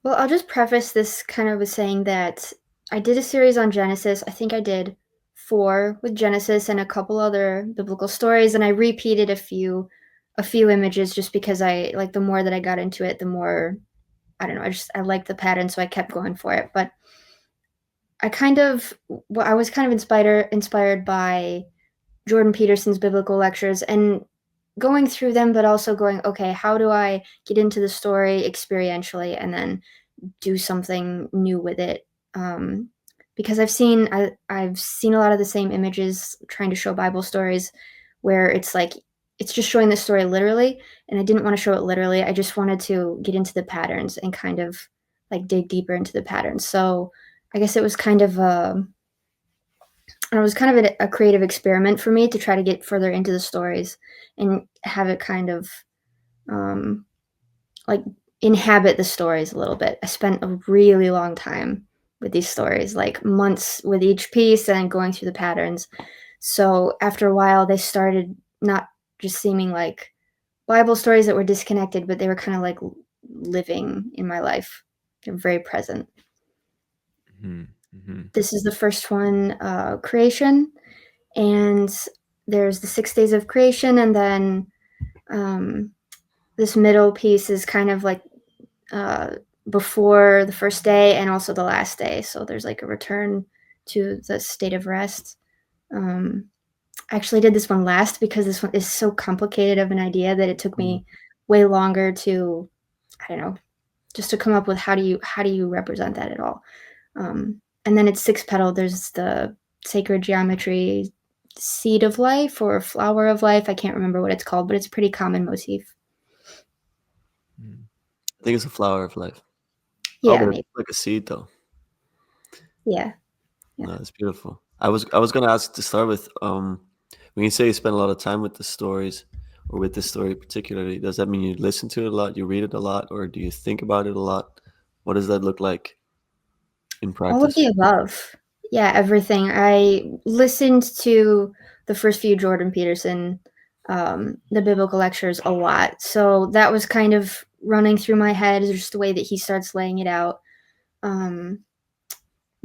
Well, I'll just preface this kind of with saying that I did a series on Genesis. I think I did 4 with Genesis and a couple other biblical stories, and I repeated a few images just because I like the more that I got into it, the more I don't know, I liked the pattern, so I kept going for it. But I was kind of inspired by Jordan Peterson's biblical lectures and going through them, but also going, okay, how do I get into the story experientially and then do something new with it? Um, because I've seen a lot of the same images trying to show Bible stories where it's like it's just showing the story literally, and I didn't want to show it literally. I just wanted to get into the patterns and kind of like dig deeper into the patterns. So I guess it was kind of a creative experiment for me to try to get further into the stories and have it kind of um, like inhabit the stories a little bit. I spent a really long time with these stories, like months with each piece and going through the patterns. So after a while, they started not just seeming like Bible stories that were disconnected, but they were kind of like living in my life. They're very present. Hmm. Hmm. This is the first one, creation, and there's the 6 days of creation, and then um, this middle piece is kind of like uh, before the first day and also the last day. So there's like a return to the state of rest. Um, I actually did this one last because this one is so complicated of an idea that it took Mm. me way longer to, I don't know, just to come up with how do you represent that at all. And then it's six petal. There's the sacred geometry seed of life or flower of life. I can't remember what it's called, but it's a pretty common motif. Mm. I think it's a flower of life. Oh, Yeah, but it's maybe. like a seed though. Yeah, yeah. No, it's beautiful. I was gonna ask to start with, when you say you spend a lot of time with the stories or with this story particularly, does that mean you listen to it a lot, you read it a lot, or do you think about it a lot? What does that look like in All of practice? the above. Yeah, everything. I listened to the first few Jordan Peterson, the biblical lectures a lot. So that was kind of running through my head, just the way that he starts laying it out. Um,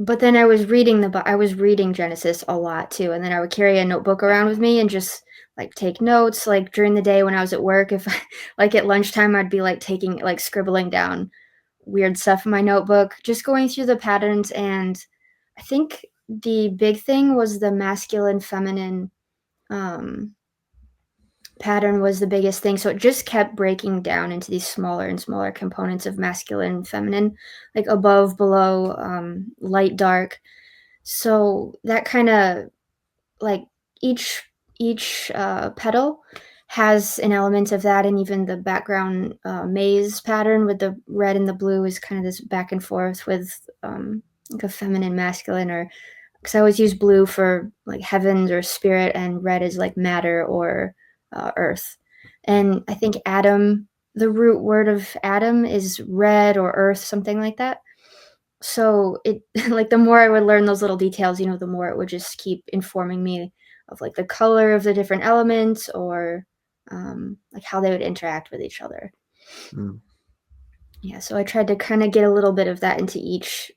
but then I was reading Genesis a lot too, and then I would carry a notebook around with me and just like take notes. Like during the day when I was at work, if I, like at lunchtime, I'd be like taking like scribbling down weird stuff in my notebook, just going through the patterns. And I think the big thing was the masculine feminine um, pattern was the biggest thing. So it just kept breaking down into these smaller and smaller components of masculine and feminine, like above, below, light, dark. So that kind of like each each petal has an element of that, and even the background maze pattern with the red and the blue is kind of this back and forth with like a feminine, masculine, or because I always use blue for like heavens or spirit, and red is like matter or earth. And I think Adam, the root word of Adam is red or earth, something like that. So it like the more I would learn those little details, the more it would just keep informing me of like the color of the different elements or like how they would interact with each other. Mm. Yeah, so I tried to kind of get a little bit of that into each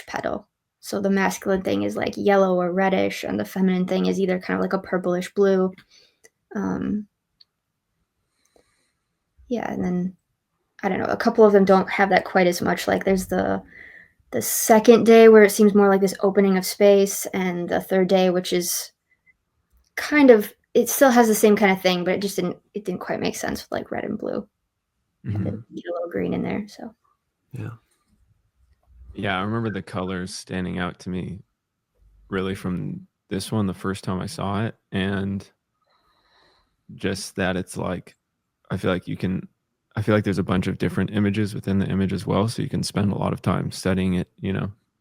petal. So the masculine thing is like yellow or reddish, and the feminine thing is either kind of like a purplish blue. Um, yeah, and then I don't know, a couple of them don't have that quite as much. Like there's the second day where it seems more like this opening of space, and the third day, which is kind of it still has the same kind of thing, but it didn't quite make sense with like red and blue. Had to Hmm. get a little green in there. So Yeah. Yeah, I remember the colors standing out to me really from this one the first time I saw it, and just that it's like I feel like you can I feel like there's a bunch of different images within the image as well, so you can spend a lot of time studying it,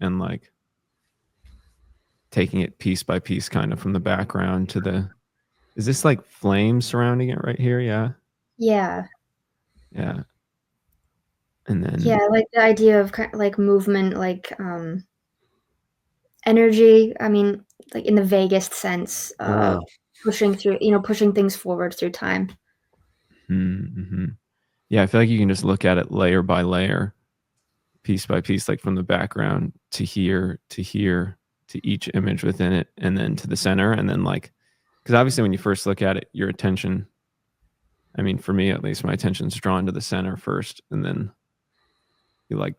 and like taking it piece by piece kind of from the background to the is this like flame surrounding it right here? Yeah. yeah, Yeah. And yeah, then I like the idea of kind of like movement, like energy. I mean, like in the vaguest sense, Ah, pushing things forward through time. mm-hmm. Yeah, I feel like you can just look at it layer by layer piece by piece, like from the background to here to each image within it, and then to the center, and then like, because obviously when you first look at it, your attention, I mean, for me at least, my attention's drawn to the center first, and then you like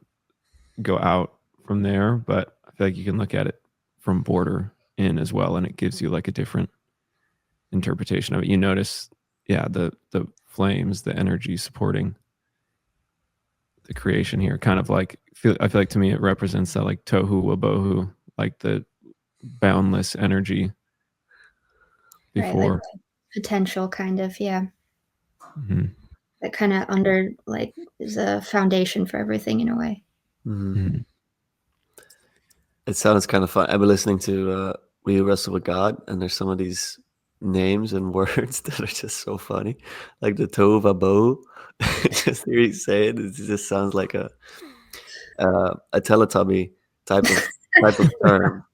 go out from there. But I feel like you can look at it from border in as well, and it gives you like a different interpretation of it. You notice, yeah, the flames, the energy supporting the creation here, kind of like I feel like to me it represents that like tohu wabohu, like the boundless energy Right, like before. potential kind of, yeah. Mhm. That kind of under like is a foundation for everything in a way. Mhm. It sounds kind of fun. I've been listening to We Wrestle with God, and there's some of these names and words that are just so funny, like the Tova Vabohu. Just hear you say it, it just sounds like a Teletubby type of term.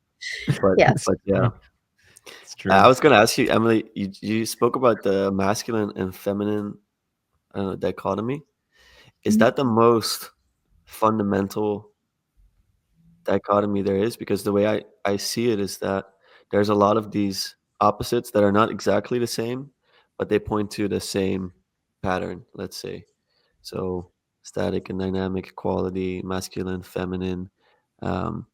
But Yeah. It's yeah, true. It's true. I was gonna ask you, Emilee. You spoke about the masculine and feminine dichotomy. Is Mhm. that the most fundamental dichotomy there is? Because the way I see it is that there's a lot of these opposites that are not exactly the same, but they point to the same pattern, let's say. So static and dynamic quality, masculine, feminine, um,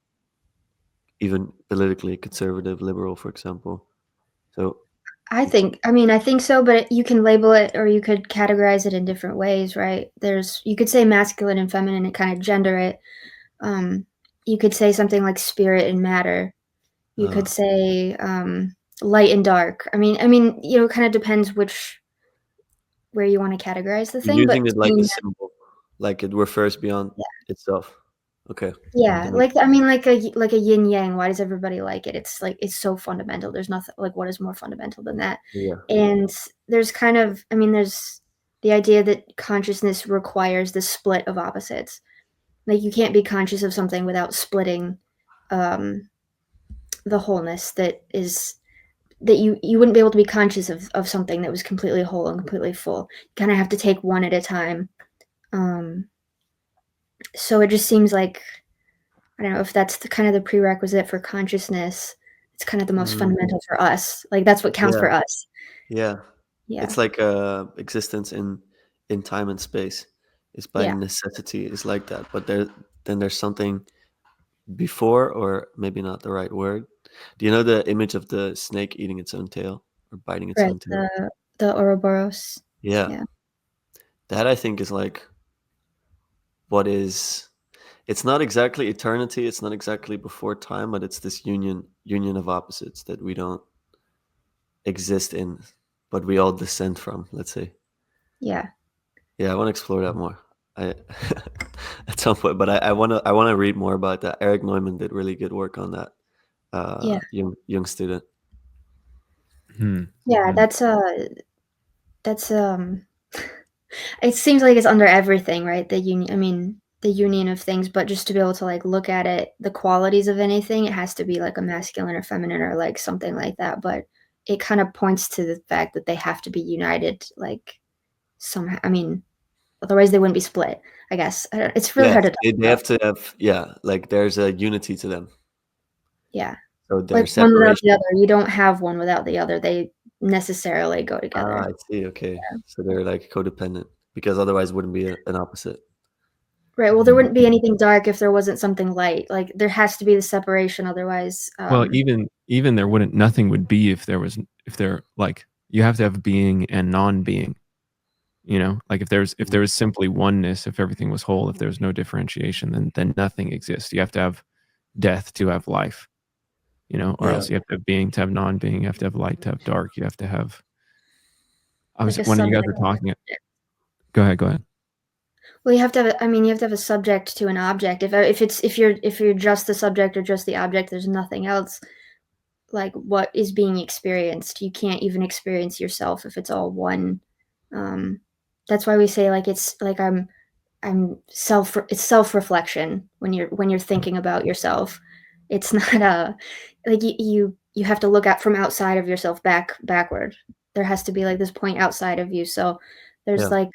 even politically conservative, liberal, for example. So I think so, but you can label it or you could categorize it in different ways, right? You could say masculine and feminine and kind of gender it. Um, you could say something like spirit and matter. You uh, could say light and dark. It kind of depends where you want to categorize the thing, using but it to like a me, symbol, like it refers beyond itself. Okay. yeah, That makes like like a yin yang. Why does everybody like it? It's like it's so fundamental. There's nothing like what is more fundamental than that. yeah. And there's there's the idea that consciousness requires the split of opposites. Like you can't be conscious of something without splitting um, the wholeness that you wouldn't be able to be conscious of something that was completely whole and completely full. You kind of have to take one at a time. Um, so it just seems like I don't know if that's the kind of the prerequisite for consciousness. It's kind of the most Mm, fundamental for us. Like that's what counts yeah. for us. Yeah. Yeah. It's like existence in time and space. It's by Yeah. necessity is like that. But there's something before, or maybe not the right word. Do you know the image of the snake eating its own tail or biting its Right. own tail? The Ouroboros. Yeah. Yeah. That I think is like what is it's not exactly eternity, it's not exactly before time, but it's this union of opposites that we don't exist in, but we all descend from, let's say. Yeah. Yeah, I want to explore that more. I at some point, but I want to read more about that. Eric Neumann did really good work on that. Yeah. Young student. Mhm. Yeah. Mhm. That's it seems like it's under everything, right? The union of things, but just to be able to like look at it, the qualities of anything, it has to be like a masculine or feminine or like something like that. But it kind of points to the fact that they have to be united, like somehow. Otherwise they wouldn't be split. I guess it's really Yeah, hard to talk they about. have to have, yeah, like there's a unity to them. Yeah, So like there's one without the separation. other. You don't have one without the other. They necessarily go Ah, together. I see. Okay, so they're like codependent because otherwise it wouldn't be an opposite. Right. Well, there Mhm. wouldn't be anything dark if there wasn't something light. Like there has to be the separation, otherwise, Well, even there wouldn't nothing would be if there like you have to have being and non-being, you know? Like if there Mhm. was simply oneness, if everything was whole, if there's no differentiation, then nothing exists. You have to have death to have life, you know, or Yeah, else you have to have being to have non-being, you have to have light to have dark, you have to have I was like a when you guys subject. were talking go ahead, go ahead. Well, you have to have. You have to have a subject to an object. If you're just the subject or just the object, there's nothing else. Like what is being experienced, you can't even experience yourself if it's all one. Um, that's why we say like it's like it's self-reflection when you're thinking about yourself. It's not a like you have to look at from outside of yourself backward. There has to be like this point outside of you. So there's yeah, like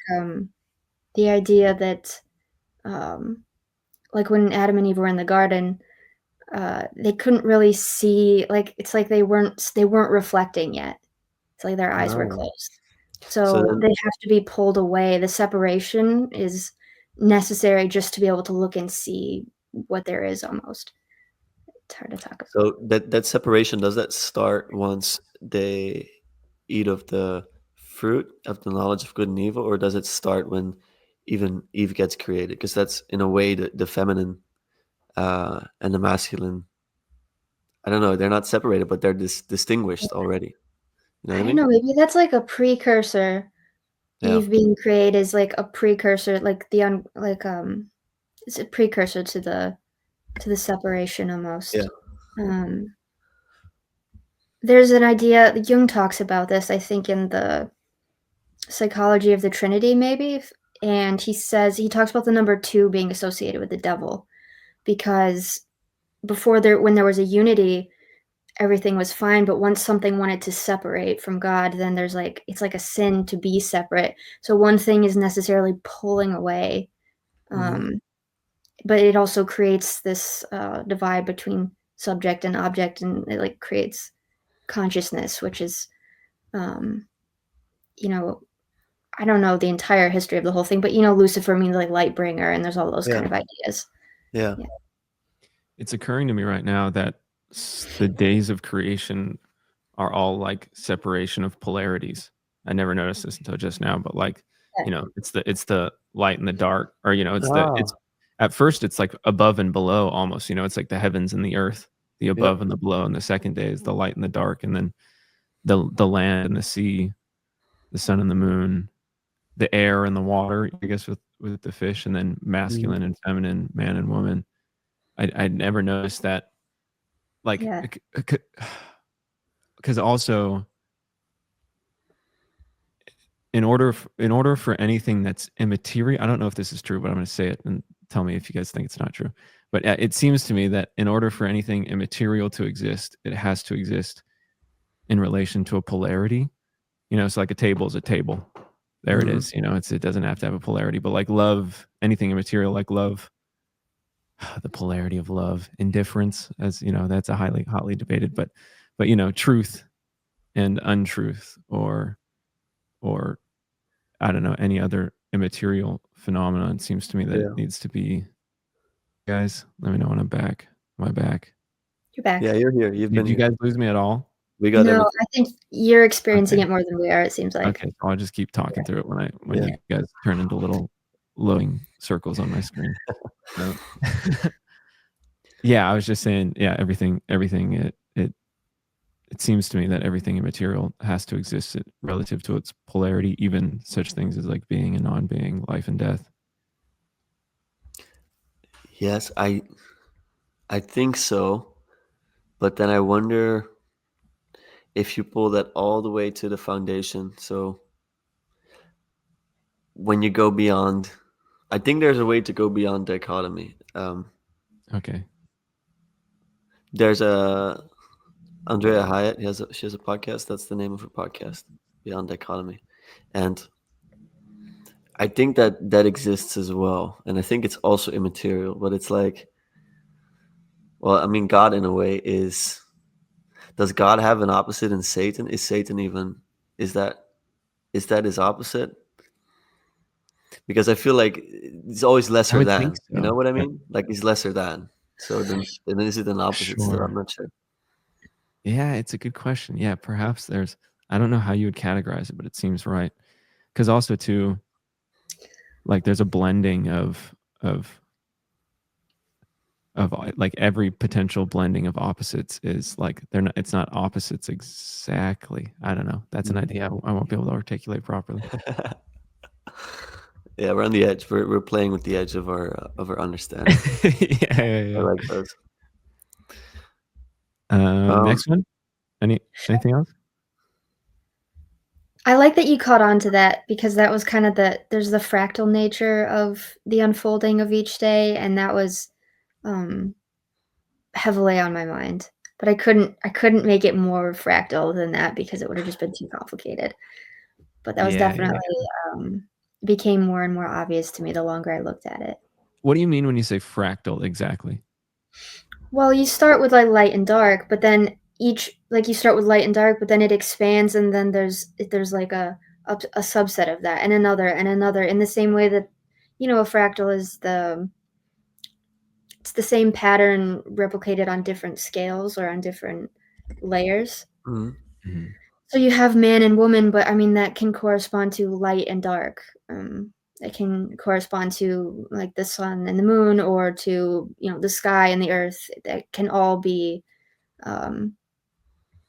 the idea that um like when Adam and Eve were in the garden, they couldn't really see, like it's like they weren't reflecting yet. It's like their eyes were Oh. closed. So So then, they have to be pulled away. The separation is necessary just to be able to look and see what there is almost. It's hard to talk about. so that separation, does that start once they eat of the fruit of the knowledge of good and evil, or does it start when even Eve gets created? Because that's in a way the feminine and the masculine. I don't know. They're not separated, but they're distinguished already. You know what I I don't mean? know, maybe that's like a precursor. Yeah. Eve being created is like a precursor, like it's a precursor to the separation almost. Yeah. Um, there's an idea, Jung talks about this, I think, in the Psychology of the Trinity, maybe, and he talks about the number 2 being associated with the devil, because when there was a unity, everything was fine, but once something wanted to separate from God, then it's like a sin to be separate. So one thing is necessarily pulling away, Hmm. but it also creates this divide between subject and object, and it like creates consciousness, which is, um, you know, I don't know the entire history of the whole thing, but Lucifer means like light bringer, and there's all those Yeah. kind of ideas. Yeah. Yeah. It's occurring to me right now that the days of creation are all like separation of polarities. I never noticed this until just now, but like, it's the light and the dark, or it's Ah. at first it's like above and below almost, it's like the heavens and the earth, the Yep. above and the below, and the second day is the light and the dark, and then the land and the sea, the sun and the moon, the air and the water, I guess with the fish, and then Mhm. masculine and feminine, man and woman. I'd never noticed that, like, Yeah. because also in order for anything that's immaterial, I don't know if this is true, but I'm going to say it and tell me if you guys think it's not true. But it seems to me that in order for anything immaterial to exist, it has to exist in relation to a polarity. It's like a table is a table. There it Mhm. is. It doesn't have to have a polarity, but like love, anything immaterial like love, the polarity of love, indifference, as that's a hotly debated, but truth and untruth, or I don't know, any other immaterial phenomenon, seems to me that it Yeah. needs to be. Guys, let me know when I'm back. Am I back? You're Yeah. back. You're here. You've Did been you here. guys lose me at all? We got No, everything. I think you're experiencing Okay. it more than we are, it seems like. Okay. So I'll just keep talking through it when Yeah. you guys turn into little glowing circles on my screen. So, yeah, I was just saying, yeah, everything it seems to me that everything immaterial has to exist relative to its polarity, even such things as like being and non-being, life and death. Yes, I think so. But then I wonder if you pull that all the way to the foundation. So when you go beyond, I think there's a way to go beyond dichotomy. Okay. There's a Andrea Hyatt. She has a podcast. That's the name of her podcast, Beyond Dichotomy, and I think that exists as well. And I think it's also immaterial. But it's like, well, I mean, God in a way is. Does God have an opposite in Satan? Is Satan even? Is that is that his opposite? Because I feel like it's always I lesser would think than. You know so. what I mean? Like he's lesser than. So then is it an opposite still? I'm Sure. not sure. Yeah, it's a good question. Yeah, perhaps I don't know how you would categorize it, but it seems right. Because also too, like there's a blending of like every potential blending of opposites is like they're not. It's not opposites exactly. I don't know. That's an Mhm. idea I won't be able to articulate properly. Yeah, we're on the edge. We're playing with the edge of our understanding. Yeah, yeah, I yeah. like those. Um, Next one. Anything else? I like that you caught on to that, because that was kind of there's the fractal nature of the unfolding of each day, and that was um, heavily on my mind. But I couldn't make it more fractal than that, because it would have just been too complicated. But that was Yeah, definitely yeah. became more and more obvious to me the longer I looked at it. What do you mean when you say fractal exactly? Well, you start with like light and dark, but then you start with light and dark, but then it expands, and then there's like a subset of that, and another, in the same way that a fractal is it's the same pattern replicated on different scales or on different layers. Mhm. Mhm. So you have man and woman, but I mean that can correspond to light and dark. It can correspond to like the sun and the moon, or to the sky and the earth. That can all be. Um,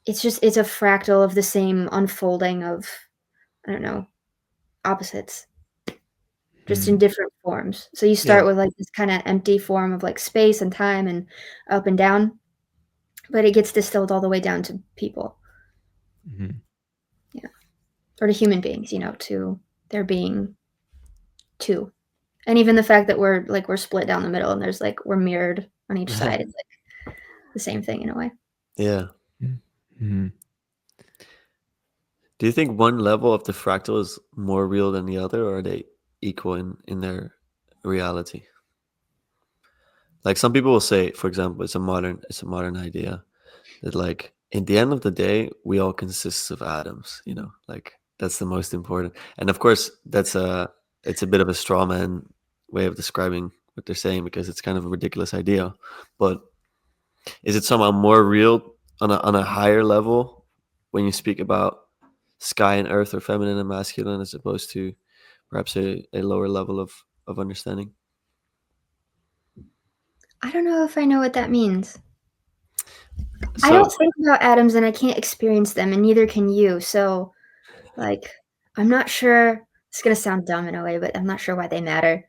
it's a fractal of the same unfolding of, I don't know, opposites, just in Mhm. different forms. So you Yeah. start with like this kind of empty form of like space and time and up and down, but it gets distilled all the way down to people. Mhm. Yeah. Or to human beings, to there being two. And even the fact that we're split down the middle, and there's like we're mirrored on each side. It's like the same thing in a way. Yeah. Mhm. Do you think one level of the fractal is more real than the other, or are they equal in their reality? Like some people will say, for example, it's a modern idea that like in the end of the day, we all consist of atoms, like that's the most important. And of course, it's a bit of a straw man way of describing what they're saying, because it's kind of a ridiculous idea. But is it somehow more real on a higher level when you speak about sky and earth, or feminine and masculine, as opposed to perhaps a lower level of understanding? I don't know if I know what that means. I don't So think about atoms, and I can't experience them, and neither can you. So, like, I'm not sure. It's gonna sound dumb in a way, but I'm not sure why they matter.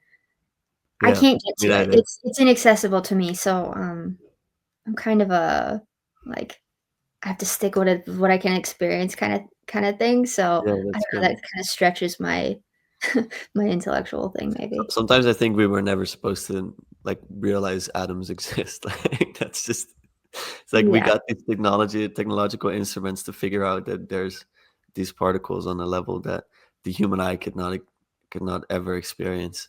I yeah, can't get me to it. neither. It's inaccessible to me. So, I'm kind of a like I have to stick with it, what I can experience, kind of thing. So Yeah, I that's don't know. good. That kind of stretches my my intellectual thing, maybe. Sometimes I think we were never supposed to like realize atoms exist. Like that's just it's like we Yeah, got these technological instruments to figure out that there's these particles on a level that the human eye could not ever experience.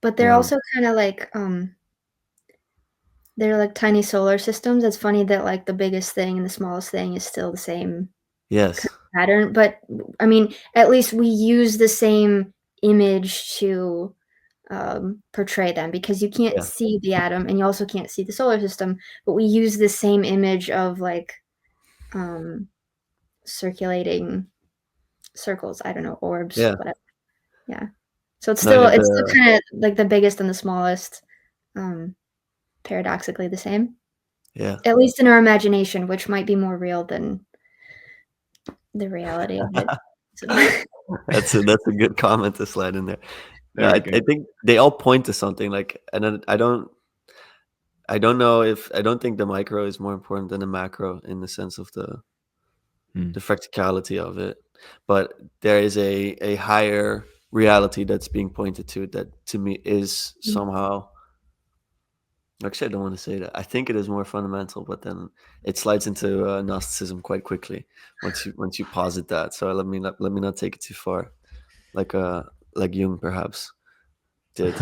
but they're Um, also kind of like they're like tiny solar systems. It's funny that like the biggest thing and the smallest thing is still the same kind yes, of pattern, but I mean, at least we use the same image to portray them, because you can't yeah, see the atom and you also can't see the solar system, but we use the same image of like um, circulating circles. I don't know, orbs, yeah. whatever. Yeah. So it's No, still yeah, it's still the kind of like the biggest and the smallest, um, paradoxically the same. yeah. At least in our imagination, which might be more real than the reality of it. So That's a good comment to slide in there. No, Very I good. think they all point to something, like, and then I don't think the micro is more important than the macro in the sense of the Mm. the practicality of it, but there is a higher reality that's being pointed to that to me is somehow, actually I don't want to say that. I think it is more fundamental, but then it slides into Gnosticism quite quickly once you posit that. So let me not take it too far, like like Jung perhaps did.